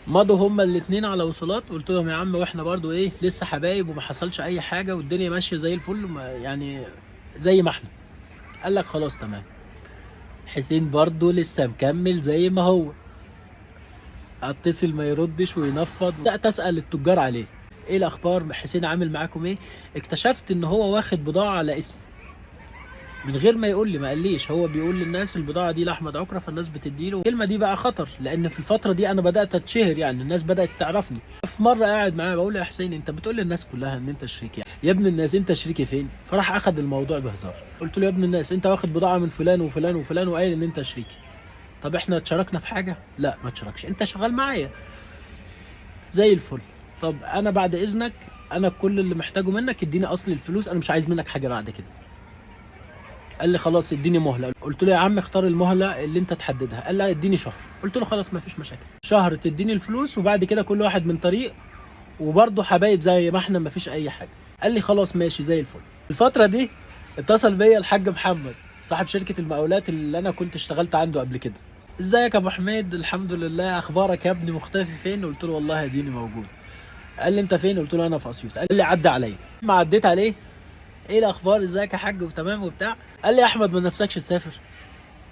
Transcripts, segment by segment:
مضوا هما الاتنين على وصولات. قلت لهم يا عم واحنا برضو ايه لسه حبايب وما حصلش اي حاجه والدنيا ماشيه زي الفل، يعني زي ما احنا. قال لك خلاص تمام. حسين برضو لسه مكمل زي ما هو، اتصل ما يردش وينفض. بدات اسال التجار عليه، ايه الاخبار، حسين عامل معاكم ايه؟ اكتشفت ان هو واخد بضاعه على اسمه من غير ما يقول لي، ما قاليش. هو بيقول للناس البضاعه دي لاحمد عكره، فالناس بتديله. الكلمه دي بقى خطر، لان في الفتره دي انا بدات اتشهر، يعني الناس بدات تعرفني. في مره قاعد معاه بقول له يا حسين انت بتقول للناس كلها ان انت شريكي، يا ابن الناس انت شريكي فين؟ فراح اخد الموضوع بهزار. قلت له يا ابن الناس انت واخد بضاعه من فلان وفلان وفلان وقايل ان انت شريكي. طب احنا اتشاركنا في حاجه؟ لا ما اتشاركش، انت شغال معايا زي الفل. طب انا بعد اذنك، انا كل اللي محتاجه منك اديني اصل الفلوس، انا مش عايز منك حاجه بعد كده. قال لي خلاص اديني مهله. قلت له يا عم اختار المهله اللي انت تحددها. قال لا اديني شهر. قلت له خلاص ما فيش مشاكل، شهر تديني الفلوس وبعد كده كل واحد من طريق، وبرضه حبايب زي ما احنا ما فيش اي حاجه. قال لي خلاص ماشي زي الفل. الفتره دي اتصل بيا الحاج محمد صاحب شركه المقاولات اللي انا كنت اشتغلت عنده قبل كده. ازيك يا ابو حميد؟ الحمد لله. اخبارك يا ابني؟ مختفي فين؟ قلت له والله اديني موجود. قال لي انت فين؟ قلت له انا في اسيوط. قال لي عدى عليا. ما عديت عليه، ايه الاخبار، ازيك يا حاج وتمام وبتاع. قال لي يا احمد ما نفسكش تسافر؟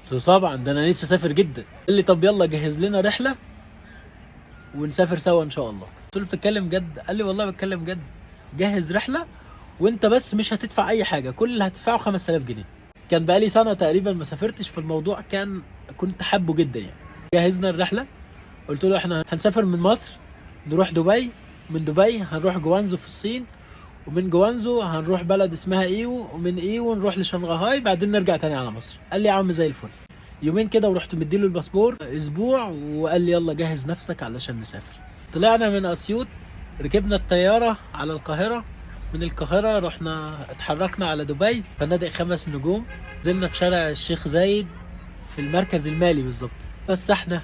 قلت له طبعا، ده انا نفسي اسافر جدا. قال لي طب يلا جهز لنا رحله ونسافر سوا ان شاء الله. قلت له بتتكلم جد؟ قال لي والله بتكلم جد. جهز رحله وانت بس مش هتدفع اي حاجه، كل اللي هتدفعه 5000 جنيه. كان بقالي سنه تقريبا ما سافرتش، في الموضوع كنت حابه جدا يعني. جهزنا الرحله. قلت له احنا هنسافر من مصر نروح دبي، من دبي هنروح جوانزو في الصين، ومن جوانزو هنروح بلد اسمها ايو، ومن ايو نروح لشنغهاي، بعدين نرجع تاني على مصر. قال لي يا عم زي الفل. يومين كده ورحت مديله الباسبور اسبوع، وقال لي يلا جهز نفسك علشان نسافر. طلعنا من اسيوط، ركبنا الطيارة على القاهرة. من القاهرة رحنا اتحركنا على دبي، فنادق 5 نجوم. نزلنا في شارع الشيخ زايد في المركز المالي بالظبط. بس احنا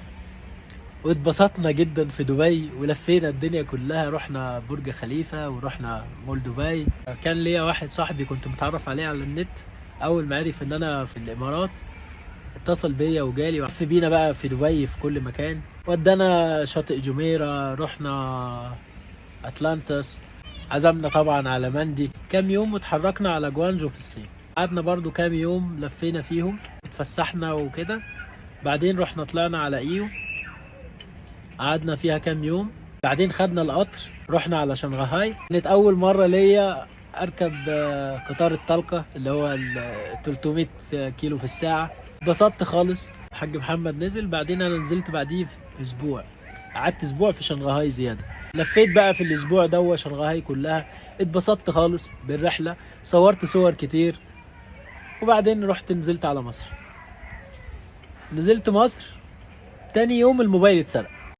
واتبسطنا جدا في دبي ولفينا الدنيا كلها. رحنا برج خليفة ورحنا مول دبي. كان ليا واحد صاحبي كنت متعرف عليه على النت، اول ما عرف ان انا في الامارات اتصل بيا وجالي وعرف بينا بقى في دبي في كل مكان. ودانا شاطئ جميرة، رحنا اتلانتس، عزمنا طبعا على مندي. كام يوم واتحركنا على جوانجو في الصين. قعدنا برضو كام يوم لفينا فيهم، اتفسحنا وكده. بعدين رحنا طلعنا على ايو، قعدنا فيها كام يوم. بعدين خدنا القطر رحنا على شنغهاي. كانت اول مره ليا اركب قطار الطلقه اللي هو 300 كيلو في الساعه. اتبسطت خالص. الحاج محمد نزل، بعدين انا نزلت بعديه باسبوع. قعدت اسبوع في شنغهاي زياده. لفيت بقى في الاسبوع ده شنغهاي كلها. اتبسطت خالص بالرحله، صورت صور كتير. وبعدين رحت نزلت على مصر. نزلت مصر، تاني يوم الموبايل اتسرق.